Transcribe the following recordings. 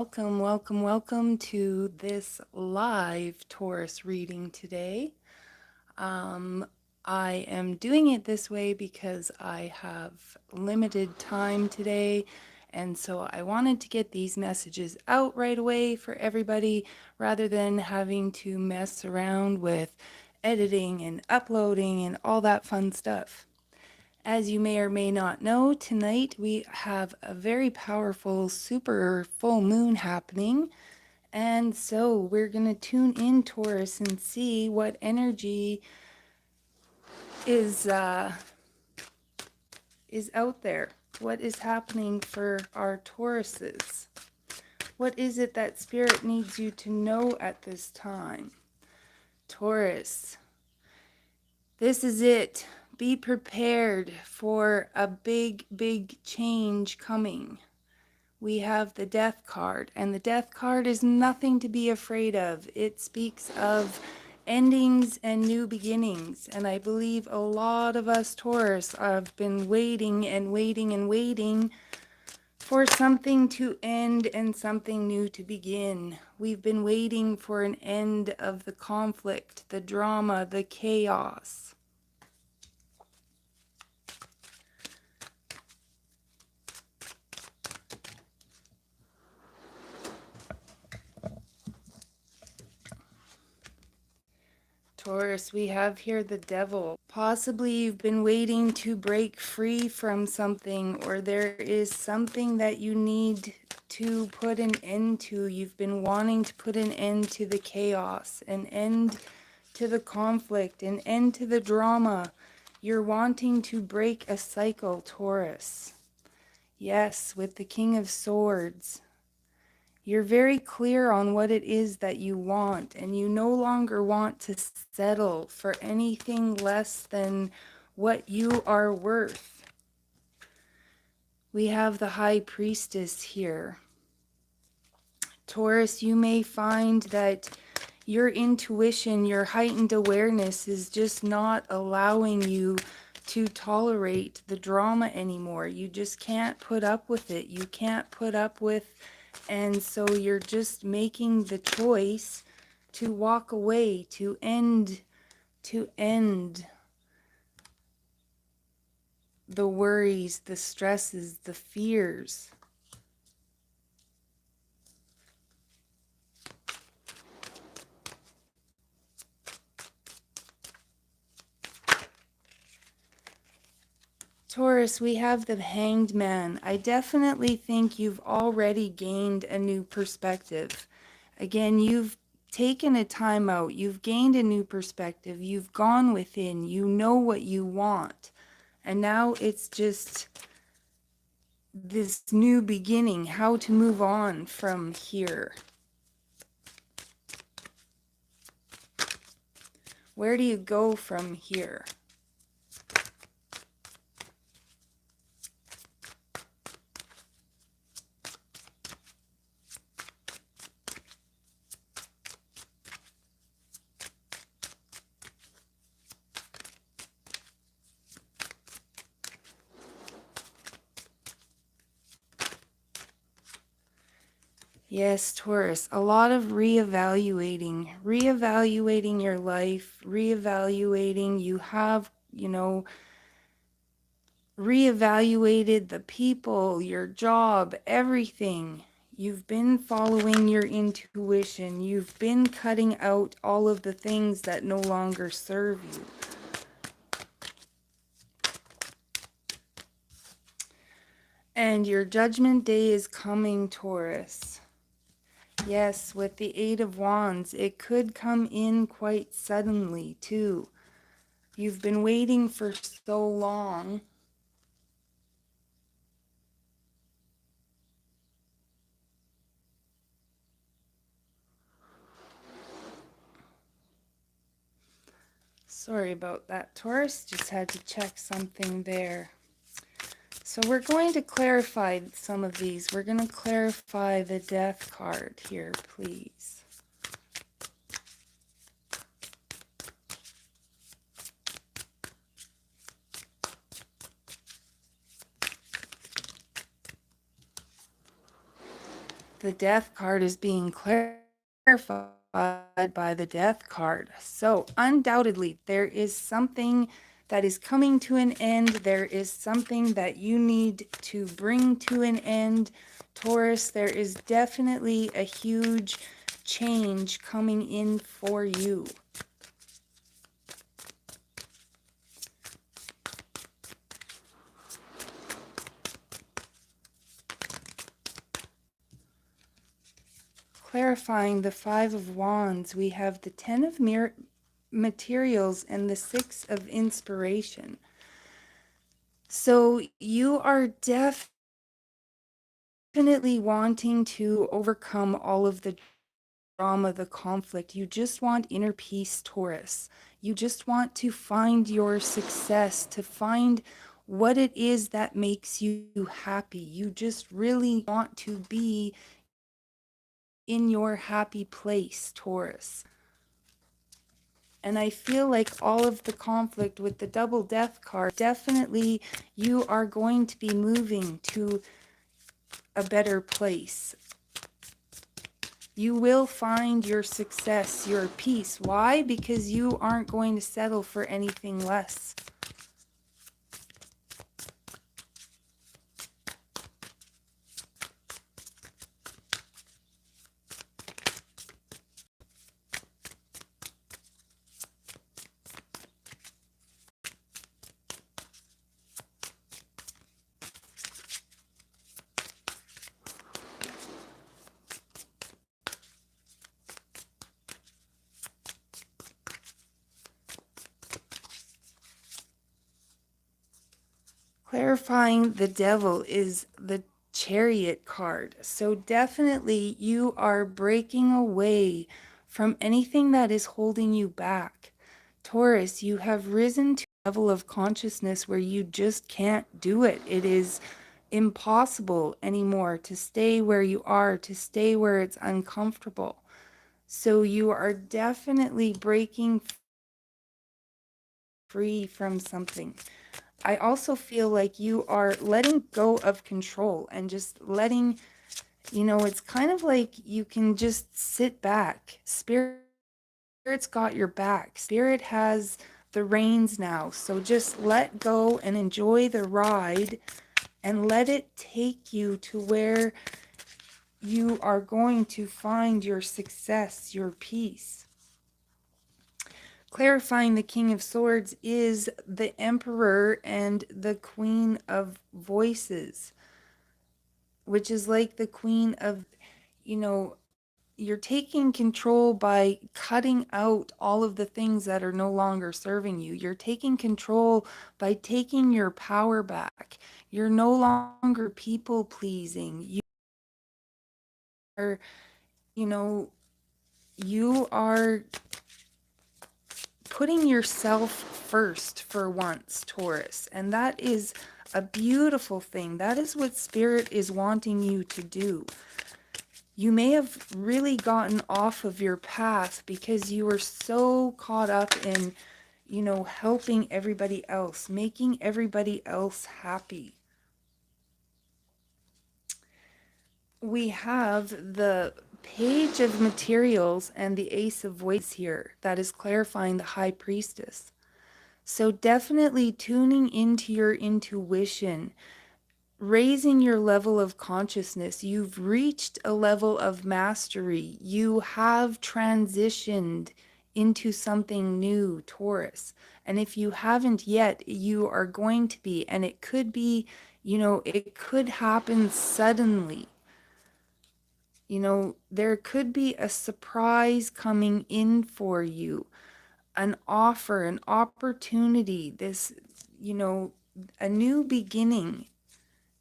Welcome to this live Taurus reading today. Um, I am doing it this way because I have limited time today, and so I wanted to get these messages out right away for everybody rather than having to mess around with editing and uploading and all that fun stuff. As you may or may not know, tonight we have a very powerful super full moon happening. And so we're going to tune in, Taurus, and see what energy is out there. What is happening for our Tauruses? What is it that Spirit needs you to know at this time? Taurus, this is it. Be prepared for a big change coming. We have the Death card, and the Death card is nothing to be afraid of. It speaks of endings and new beginnings, and I believe a lot of us Taurus have been waiting and waiting and waiting for something to end and something new to begin. We've been waiting for an end of the conflict, the drama, the chaos. Taurus, we have here the devil. Possibly you've been waiting to break free from something, or there is something that you need to put an end to. You've been wanting to put an end to the chaos, an end to the conflict, an end to the drama. You're wanting to break a cycle, Taurus. Yes, with the King of Swords. You're very clear on what it is that you want, and you no longer want to settle for anything less than what you are worth. We have the High Priestess here. Taurus, you may find that your intuition, your heightened awareness is just not allowing you to tolerate the drama anymore. You just can't put up with it. You can't put up with, and so you're just making the choice to walk away, to end the worries, the stresses, the fears. Taurus, we have the Hanged Man. I definitely think you've already gained a new perspective. Again, you've taken a time out. You've gained a new perspective. You've gone within. You know what you want. And now it's just this new beginning, how to move on from here. Where do you go from here? Yes, Taurus, a lot of reevaluating your life, reevaluating. You have, reevaluated the people, your job, everything. You've been following your intuition. You've been cutting out all of the things that no longer serve you. And your judgment day is coming, Taurus. Yes, with the Eight of Wands, it could come in quite suddenly, too. You've been waiting for so long. Sorry about that, Taurus. Just had to check something there. So we're going to clarify some of these. We're going to clarify the Death card here, please. The death card is being clarified by the death card. So undoubtedly, there is something that is coming to an end. There is something that you need to bring to an end. Taurus, there is definitely a huge change coming in for you. Clarifying the Five of Wands, we have the Ten of Materials and the Six of Inspiration. So you are definitely wanting to overcome all of the drama, the conflict. You just want inner peace, Taurus. You just want to find your success, to find what it is that makes you happy. You just really want to be in your happy place, Taurus. And I feel like all of the conflict with the double death card, definitely you are going to be moving to a better place. You will find your success, your peace. Why? Because you aren't going to settle for anything less. Clarifying the devil is the Chariot card. So definitely you are breaking away from anything that is holding you back. Taurus, you have risen to a level of consciousness where you just can't do it. It is impossible anymore to stay where you are, to stay where it's uncomfortable. So you are definitely breaking free from something. I also feel like you are letting go of control and just letting, it's kind of like you can just sit back. Spirit's got your back. Spirit has the reins now. So just let go and enjoy the ride and let it take you to where you are going to find your success, your peace. Clarifying the King of Swords is the Emperor and the Queen of Voices, which is like the Queen of, you're taking control by cutting out all of the things that are no longer serving you. You're taking control by taking your power back. You're no longer people pleasing. You are, you know, you are putting yourself first for once, Taurus. And that is a beautiful thing. That is what Spirit is wanting you to do. You may have really gotten off of your path because you were so caught up in, helping everybody else, making everybody else happy. We have the Page of Materials and the Ace of Wands here. That is clarifying the High Priestess. So definitely tuning into your intuition, raising your level of consciousness. You've reached a level of mastery. You have transitioned into something new, Taurus. And if you haven't yet, you are going to be. And it could be, it could happen suddenly. There could be a surprise coming in for you, an offer, an opportunity, this, a new beginning.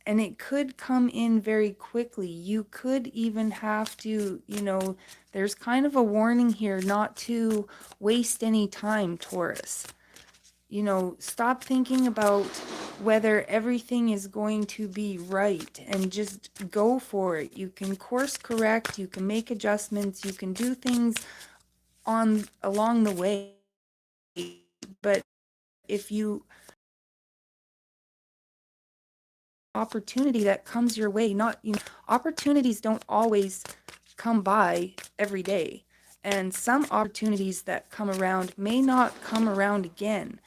And it could come in very quickly. You could even have to, there's kind of a warning here not to waste any time, Taurus. Stop thinking about whether everything is going to be right and just go for it. You can course correct, you can make adjustments, you can do things along the way. But if you opportunity that comes your way. Not, opportunities don't always come by every day. And some opportunities that come around may not come around again.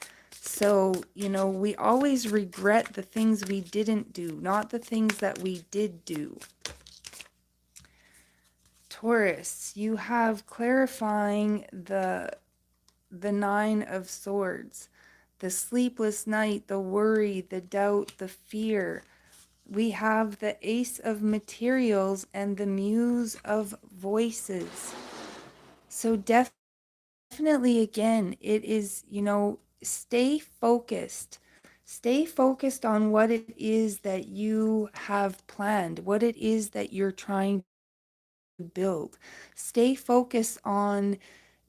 So, we always regret the things we didn't do, not the things that we did do. Taurus, you have clarifying the Nine of Swords, the sleepless night, the worry, the doubt, the fear. We have the Ace of Materials and the Muse of Voices. So definitely, again, it is, stay focused. Stay focused on what it is that you have planned, what it is that you're trying to build. Stay focused on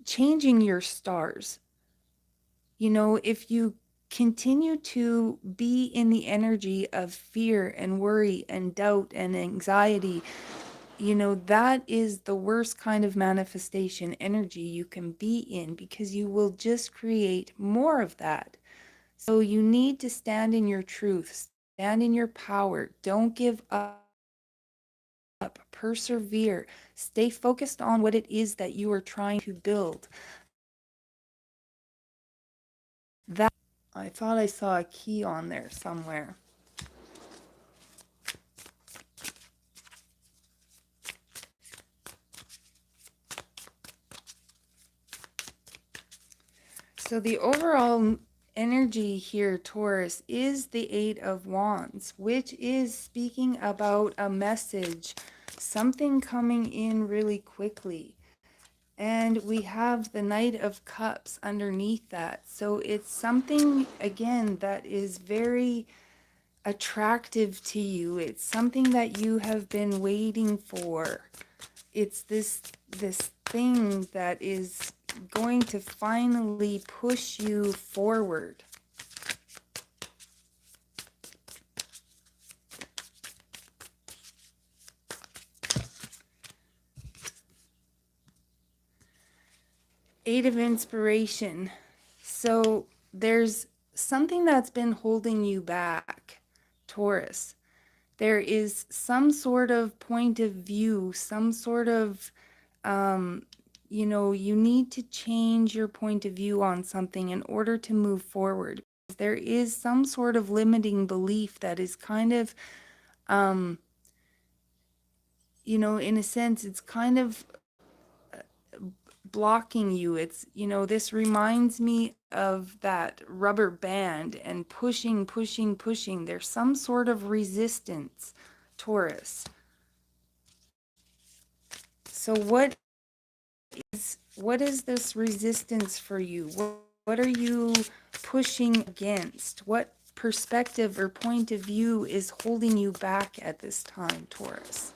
changing your stars. If you continue to be in the energy of fear and worry and doubt and anxiety, that is the worst kind of manifestation energy you can be in, because you will just create more of that. So you need to stand in your truth, stand in your power. Don't give up. Persevere. Stay focused on what it is that you are trying to build. That, I thought I saw a key on there somewhere. So the overall energy here, Taurus, is the Eight of Wands, which is speaking about a message, something coming in really quickly. And we have the Knight of Cups underneath that. So it's something, again, that is very attractive to you. It's something that you have been waiting for. It's this thing that is going to finally push you forward. Eight of Inspiration. So there's something that's been holding you back, Taurus. There is some sort of point of view, some sort of, you need to change your point of view on something in order to move forward. There is some sort of limiting belief that is kind of, in a sense, it's kind of blocking you. It's, this reminds me of that rubber band and pushing, pushing, pushing. There's some sort of resistance, Taurus. So what is this resistance for you? What are you pushing against? What perspective or point of view is holding you back at this time, Taurus?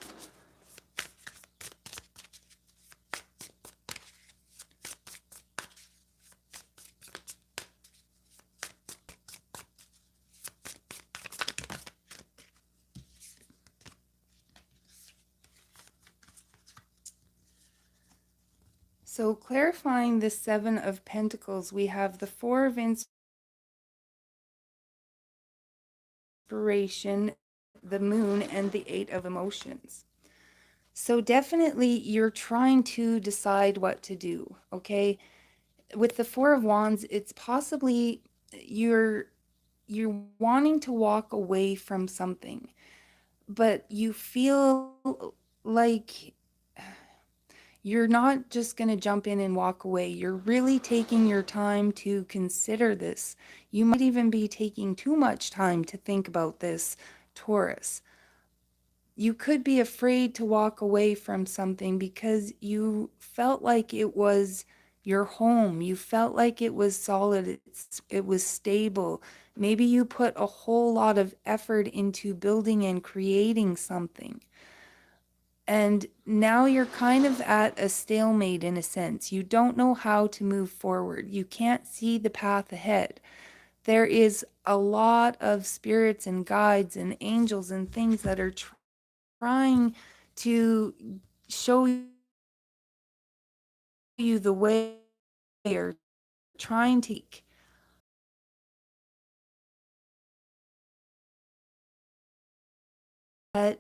So clarifying the Seven of Pentacles, we have the Four of Inspiration, the Moon, and the Eight of Emotions. So definitely you're trying to decide what to do, okay? With the Four of Wands, it's possibly you're wanting to walk away from something, but you feel like you're not just going to jump in and walk away. You're really taking your time to consider this. You might even be taking too much time to think about this, Taurus. You could be afraid to walk away from something because you felt like it was your home. You felt like it was solid. It was stable. Maybe you put a whole lot of effort into building and creating something. And now you're kind of at a stalemate in a sense. You don't know how to move forward. You can't see the path ahead. There is a lot of spirits and guides and angels and things that are trying to show you the way, or trying to,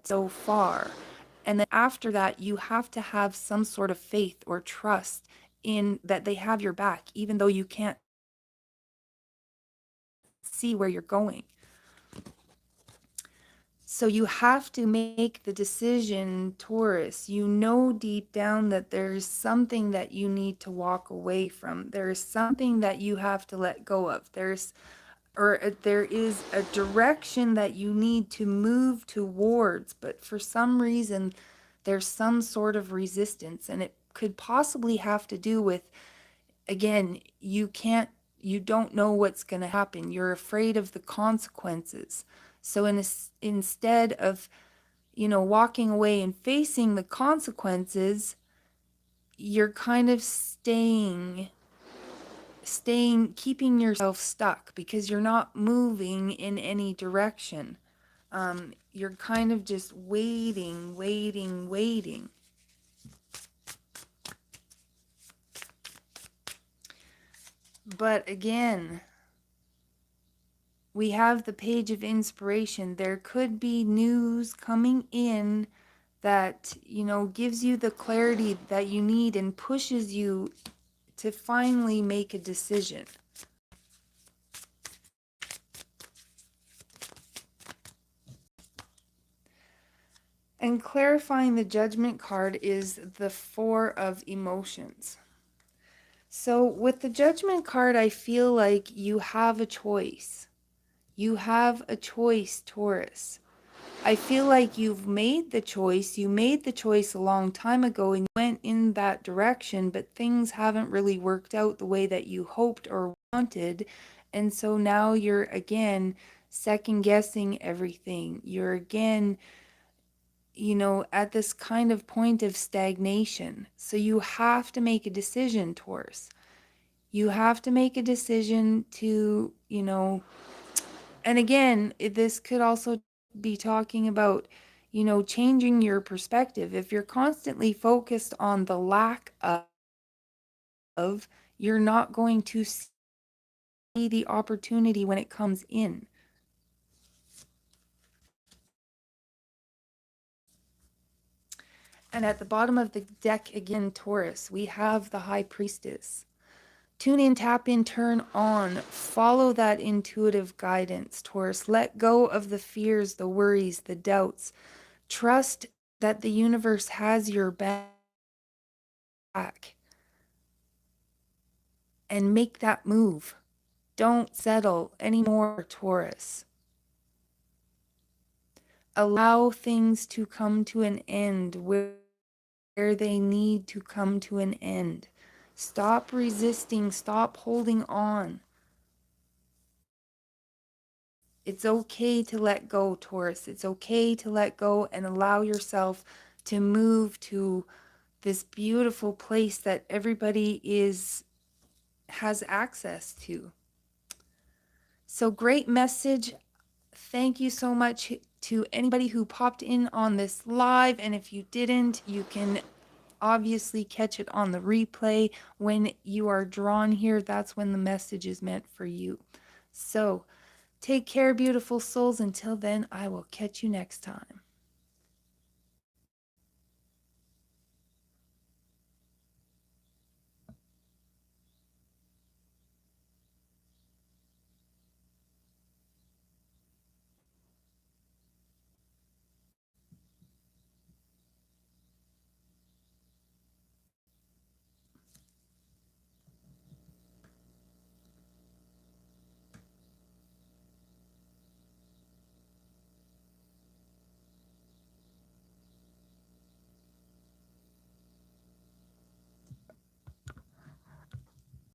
so far. And then after that, you have to have some sort of faith or trust in that they have your back, even though you can't see where you're going. So you have to make the decision, Taurus. You know deep down that there's something that you need to walk away from. There's something that you have to let go of. There is a direction that you need to move towards, but for some reason there's some sort of resistance, and it could possibly have to do with, again, you don't know what's going to happen. You're afraid of the consequences. So instead of, walking away and facing the consequences, you're kind of keeping yourself stuck because you're not moving in any direction. You're kind of just waiting. But again, we have the page of inspiration. There could be news coming in that, gives you the clarity that you need and pushes you to finally make a decision. And clarifying the Judgment card is the Four of Emotions. So with the Judgment card, I feel like you have a choice. You have a choice, Taurus. I feel like you've made the choice. You made the choice a long time ago and went in that direction, but things haven't really worked out the way that you hoped or wanted. And so now you're again second guessing everything. You're again, at this kind of point of stagnation. So you have to make a decision, Taurus. You have to make a decision to, and again, this could also be talking about, changing your perspective. If you're constantly focused on the lack of, you're not going to see the opportunity when it comes in. And at the bottom of the deck again, Taurus, we have the High Priestess. Tune in, tap in, turn on. Follow that intuitive guidance, Taurus. Let go of the fears, the worries, the doubts. Trust that the universe has your back. And make that move. Don't settle anymore, Taurus. Allow things to come to an end where they need to come to an end. Stop resisting. Stop holding on. It's okay to let go, Taurus. It's okay to let go and allow yourself to move to this beautiful place that everybody has access to. So great message. Thank you so much to anybody who popped in on this live. And if you didn't, you can obviously catch it on the replay. When you are drawn here, that's when the message is meant for you. So take care, beautiful souls. Until then, I will catch you next time.